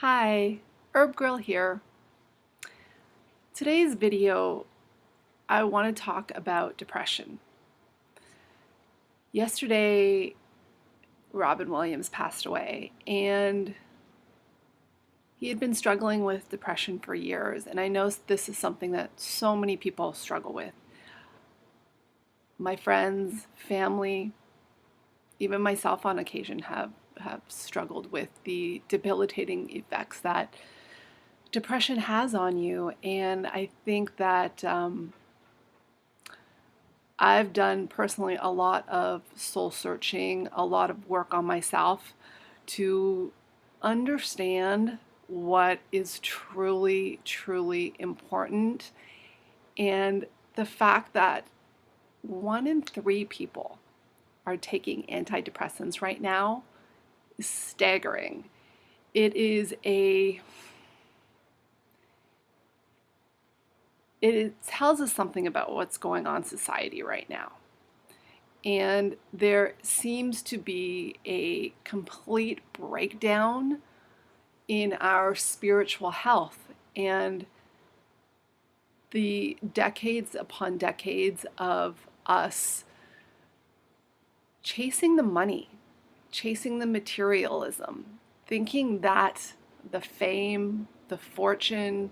Hi, Herb Grill here. Today's video, I want to talk about depression. Yesterday, Robin Williams passed away, and he had been struggling with depression for years, and I know this is something that so many people struggle with. My friends, family, even myself on occasion have struggled with the debilitating effects that depression has on you. And I think that I've done personally a lot of soul searching, a lot of work on myself to understand what is truly, truly important. And the fact that 1 in 3 people are taking antidepressants right now is staggering. It tells us something about what's going on in society right now. And there seems to be a complete breakdown in our spiritual health, and the decades upon decades of us chasing the money, chasing the materialism, thinking that the fame, the fortune,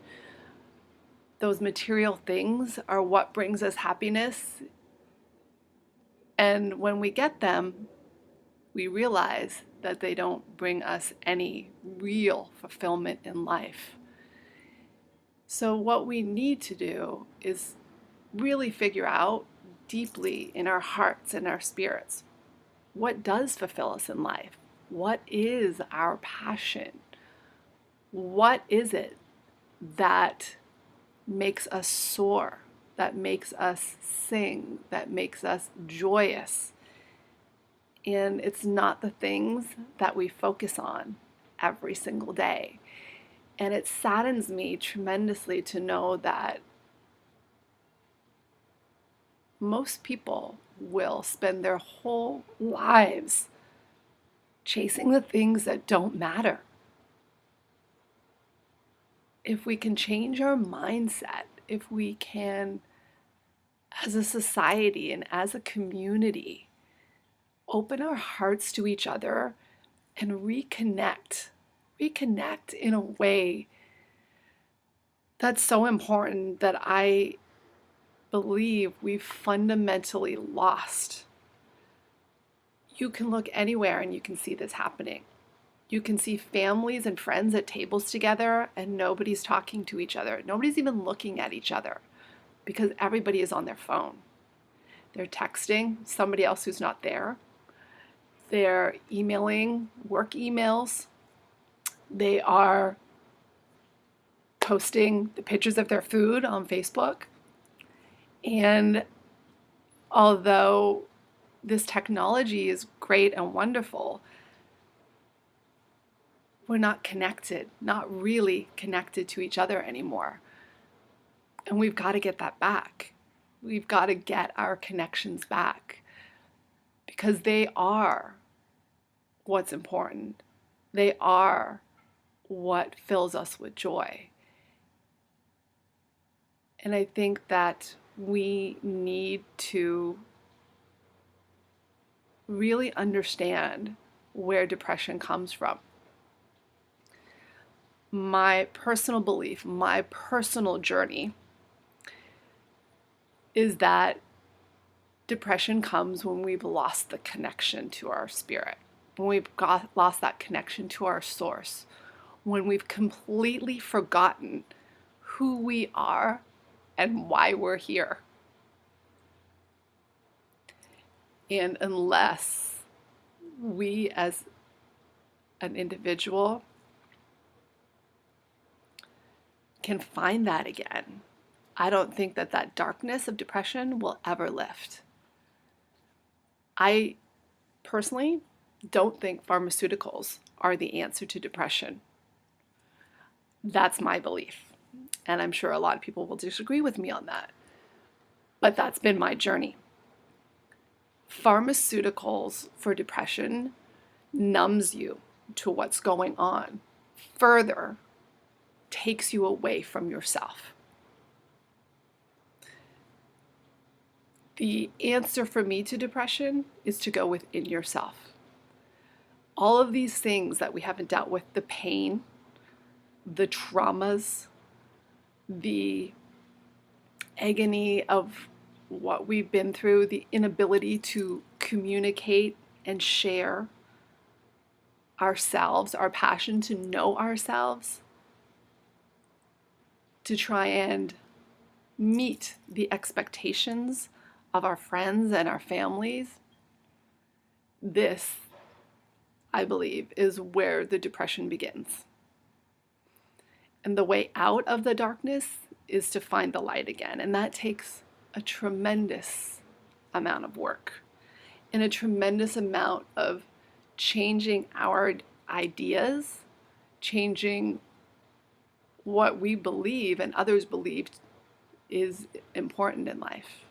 those material things are what brings us happiness. And when we get them, we realize that they don't bring us any real fulfillment in life. So what we need to do is really figure out deeply in our hearts and our spirits, what does fulfill us in life? What is our passion? What is it that makes us soar, that makes us sing, that makes us joyous? And it's not the things that we focus on every single day. And it saddens me tremendously to know that most people will spend their whole lives chasing the things that don't matter. If we can change our mindset, if we can, as a society and as a community, open our hearts to each other and reconnect in a way that's so important that I believe we've fundamentally lost. You can look anywhere and you can see this happening. You can see families and friends at tables together and nobody's talking to each other. Nobody's even looking at each other because everybody is on their phone. They're texting somebody else who's not there. They're emailing work emails. They are posting the pictures of their food on Facebook. And although this technology is great and wonderful, we're not connected, not really connected to each other anymore. And we've got to get that back. We've got to get our connections back because they are what's important. They are what fills us with joy. And I think that we need to really understand where depression comes from. My personal belief, my personal journey is that depression comes when we've lost the connection to our spirit, when we've lost that connection to our source, when we've completely forgotten who we are and why we're here. And unless we as an individual can find that again, I don't think that darkness of depression will ever lift. I personally don't think pharmaceuticals are the answer to depression. That's my belief. And I'm sure a lot of people will disagree with me on that. But that's been my journey. Pharmaceuticals for depression numbs you to what's going on further takes you away from yourself. The answer for me to depression is to go within yourself. All of these things that we haven't dealt with, the pain, the traumas, the agony of what we've been through, the inability to communicate and share ourselves, our passion to know ourselves, to try and meet the expectations of our friends and our families. This, I believe, is where the depression begins. And the way out of the darkness is to find the light again. And that takes a tremendous amount of work and a tremendous amount of changing our ideas, changing what we believe and others believe is important in life.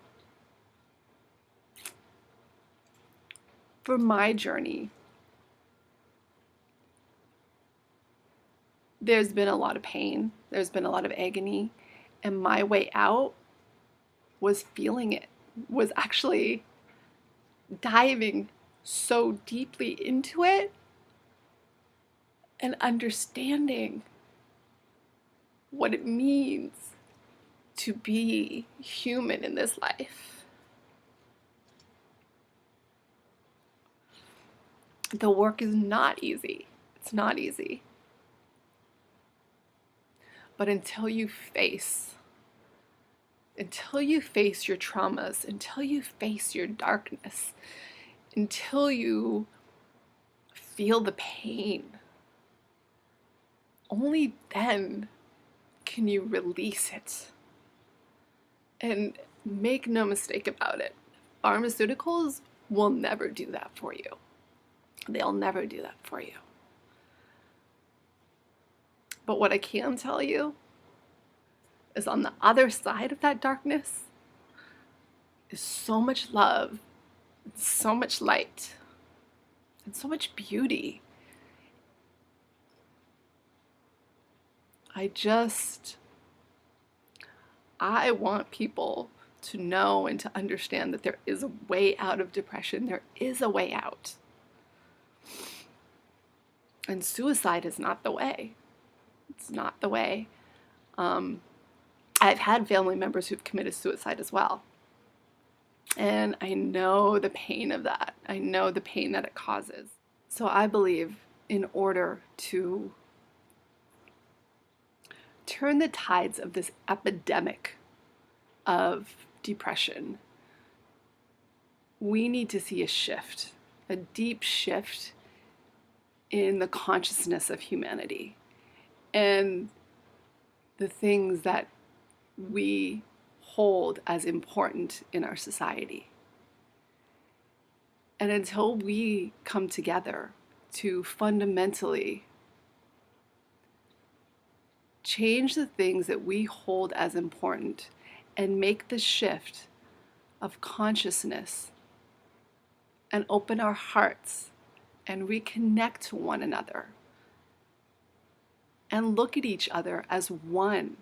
For my journey, there's been a lot of pain, there's been a lot of agony, and my way out was feeling it, was actually diving so deeply into it and understanding what it means to be human in this life. The work is not easy. It's not easy. But until you face your traumas, until you face your darkness, until you feel the pain, only then can you release it. And make no mistake about it, pharmaceuticals will never do that for you. They'll never do that for you. But what I can tell you is on the other side of that darkness is so much love, and so much light, and so much beauty. I want people to know and to understand that there is a way out of depression. There is a way out. And suicide is not the way. It's not the way. I've had family members who've committed suicide as well. And I know the pain of that. I know the pain that it causes. So I believe in order to turn the tides of this epidemic of depression, we need to see a shift, a deep shift in the consciousness of humanity and the things that we hold as important in our society. And until we come together to fundamentally change the things that we hold as important and make the shift of consciousness and open our hearts and reconnect to one another and look at each other as one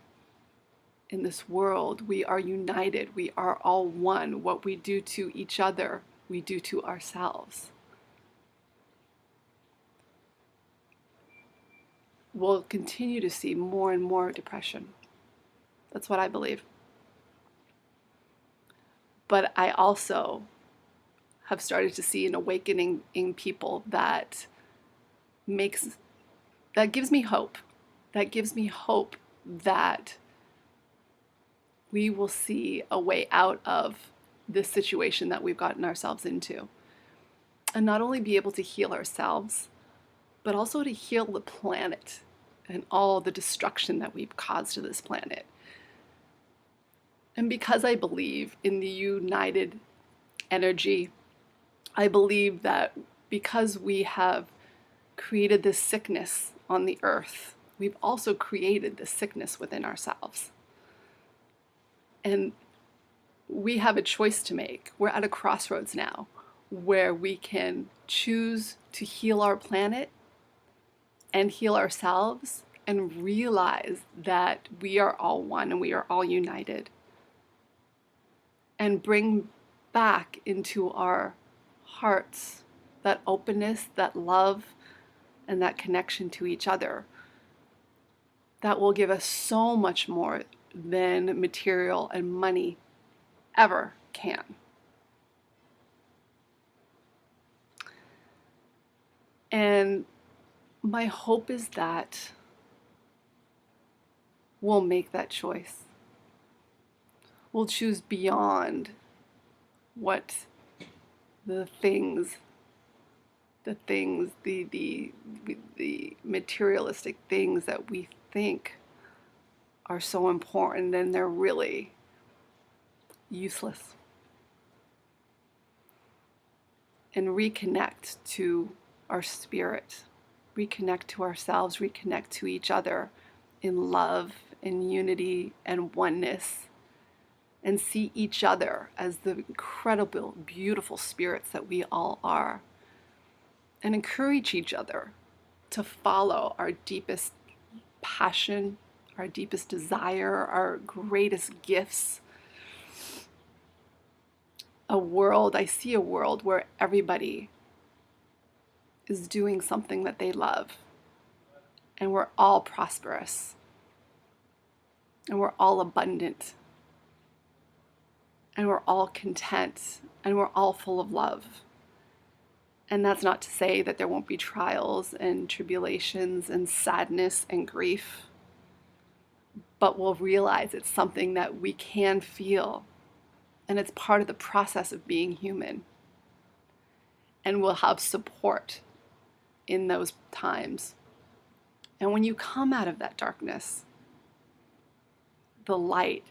in this world. We are united. We are all one. What we do to each other, we do to ourselves. We'll continue to see more and more depression. That's what I believe. But I also have started to see an awakening in people that gives me hope. That gives me hope that we will see a way out of this situation that we've gotten ourselves into. And not only be able to heal ourselves, but also to heal the planet and all the destruction that we've caused to this planet. And because I believe in the united energy, I believe that because we have created this sickness on the earth, we've also created this sickness within ourselves. And we have a choice to make. We're at a crossroads now where we can choose to heal our planet and heal ourselves and realize that we are all one and we are all united, and bring back into our hearts that openness, that love, and that connection to each other, that will give us so much more than material and money ever can. And my hope is that we'll make that choice. We'll choose beyond what the things, the materialistic things that we think are so important, and they're really useless. And reconnect to our spirit, reconnect to ourselves, reconnect to each other in love and unity and oneness, and see each other as the incredible, beautiful spirits that we all are, and encourage each other to follow our deepest passion, our deepest desire, our greatest gifts. I see a world where everybody is doing something that they love, and we're all prosperous, and we're all abundant, and we're all content, and we're all full of love. And that's not to say that there won't be trials and tribulations and sadness and grief, but we'll realize it's something that we can feel, and it's part of the process of being human. And we'll have support in those times. And when you come out of that darkness, the light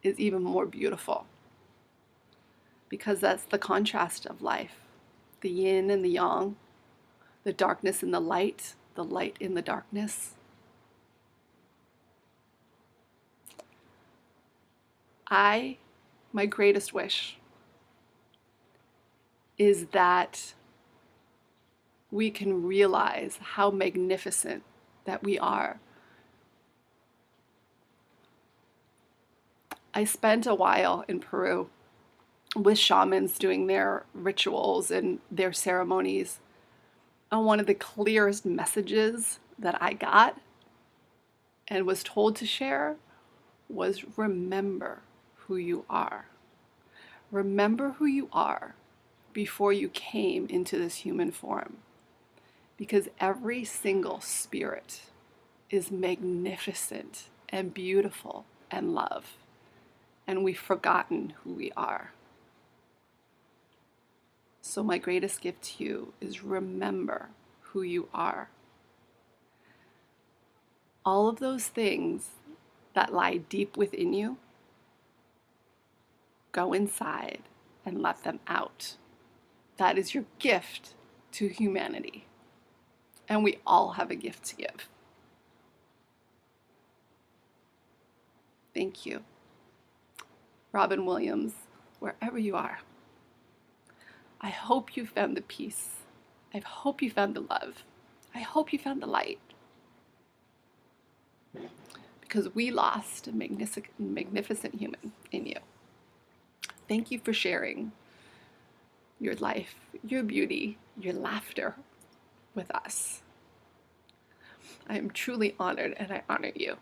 is even more beautiful, because that's the contrast of life. The yin and the yang, the darkness and the light in the darkness. My greatest wish is that we can realize how magnificent that we are. I spent a while in Peru with shamans doing their rituals and their ceremonies. And one of the clearest messages that I got and was told to share was, remember who you are. Remember who you are before you came into this human form. Because every single spirit is magnificent and beautiful and love. And we've forgotten who we are. So my greatest gift to you is, remember who you are. All of those things that lie deep within you, go inside and let them out. That is your gift to humanity. And we all have a gift to give. Thank you. Robin Williams, wherever you are. I hope you found the peace. I hope you found the love. I hope you found the light. Because we lost a magnificent human in you. Thank you for sharing your life, your beauty, your laughter with us. I am truly honored, and I honor you.